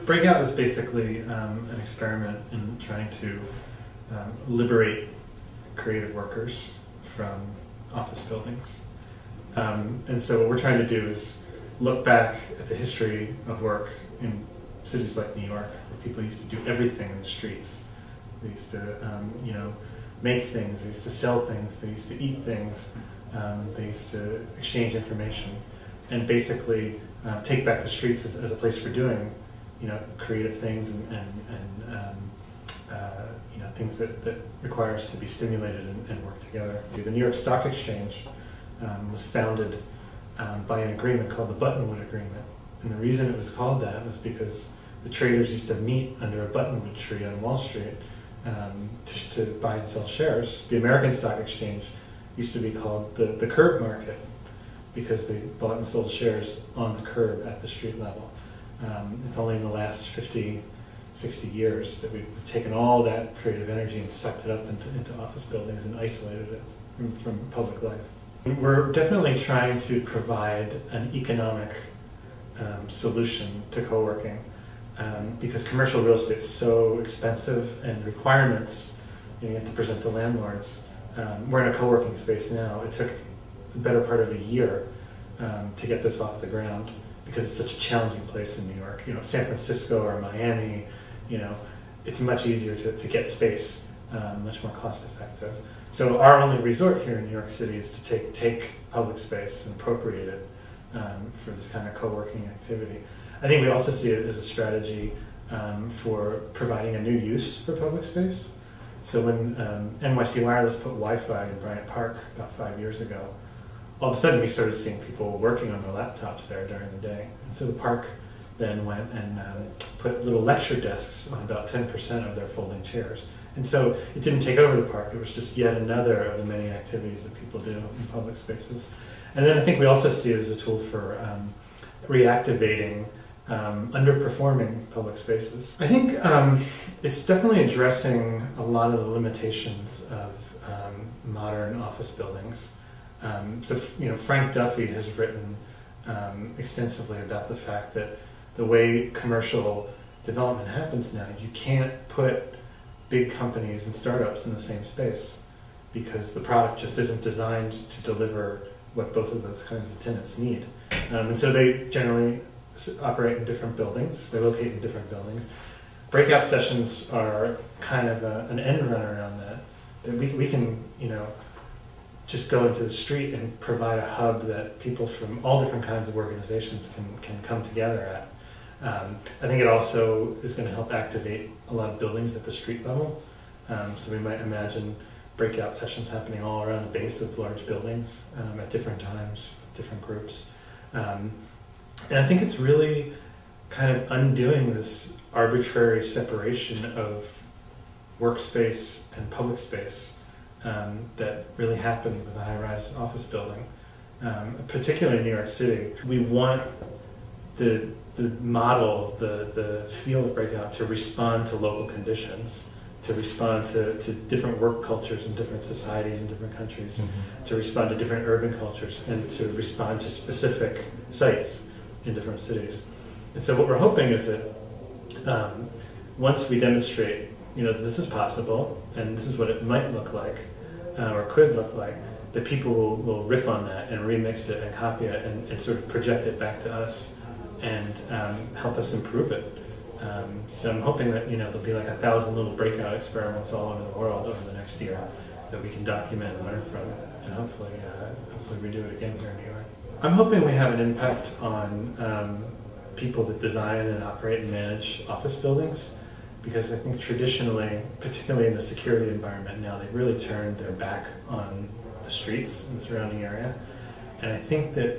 BREAKOUT is basically an experiment in trying to liberate creative workers from office buildings. And so what we're trying to do is look back at the history of work in cities like New York, where people used to do everything in the streets. They used to, make things, they used to sell things, they used to eat things, they used to exchange information, and basically take back the streets as a place for doing, creative things and things that require us to be stimulated and work together. The New York Stock Exchange was founded by an agreement called the Buttonwood Agreement. And the reason it was called that was because the traders used to meet under a buttonwood tree on Wall Street to buy and sell shares. The American Stock Exchange used to be called the curb market because they bought and sold shares on the curb at the street level. It's only in the last 50, 60 years that we've taken all that creative energy and sucked it up into office buildings and isolated it from public life. We're definitely trying to provide an economic solution to co-working because commercial real estate is so expensive and requirements, you have to present to landlords. We're in a co-working space now. It took the better part of a year to get this off the ground because it's such a challenging place in New York. San Francisco or Miami, it's much easier to get space, much more cost effective. So our only resort here in New York City is to take public space and appropriate it for this kind of co-working activity. I think we also see it as a strategy for providing a new use for public space. So when NYC Wireless put Wi-Fi in Bryant Park about 5 years ago, all of a sudden we started seeing people working on their laptops there during the day. And so the park then went and put little lecture desks on about 10% of their folding chairs. And so it didn't take over the park, it was just yet another of the many activities that people do in public spaces. And then I think we also see it as a tool for reactivating underperforming public spaces. I think it's definitely addressing a lot of the limitations of modern office buildings. So Frank Duffy has written extensively about the fact that the way commercial development happens now, you can't put big companies and startups in the same space because the product just isn't designed to deliver what both of those kinds of tenants need. And so they generally operate in different buildings, they locate in different buildings. Breakout sessions are kind of an end run around that. We can, just go into the street and provide a hub that people from all different kinds of organizations can come together at. I think it also is going to help activate a lot of buildings at the street level. So we might imagine breakout sessions happening all around the base of large buildings at different times, different groups. And I think it's really kind of undoing this arbitrary separation of workspace and public space that really happened with a high-rise office building. Particularly in New York City, we want the model, the feel of BREAKOUT to respond to local conditions, to respond to different work cultures in different societies in different countries, to respond to different urban cultures, and to respond to specific sites in different cities. And so what we're hoping is that once we demonstrate, this is possible, and this is what it might look like, or could look like, that people will riff on that and remix it and copy it and sort of project it back to us and help us improve it. So I'm hoping that there'll be like 1,000 little breakout experiments all over the world over the next year that we can document and learn from, and hopefully we do it again here in New York. I'm hoping we have an impact on people that design and operate and manage office buildings, because I think traditionally, particularly in the security environment now, they've really turned their back on the streets and the surrounding area. And I think that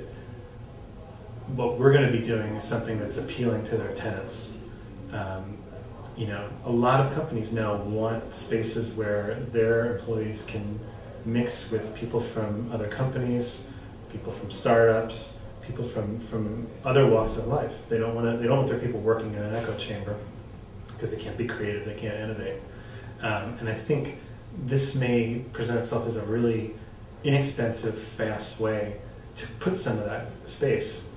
what we're going to be doing is something that's appealing to their tenants. A lot of companies now want spaces where their employees can mix with people from other companies, people from startups, people from other walks of life. They don't want their people working in an echo chamber because they can't be creative, they can't innovate. And I think this may present itself as a really inexpensive, fast way to put some of that space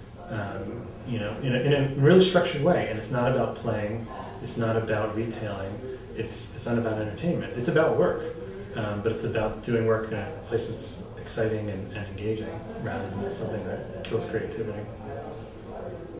you know, in a really structured way. And it's not about playing, it's not about retailing, it's not about entertainment. It's about work, but it's about doing work in a place that's exciting and engaging rather than something that kills creativity.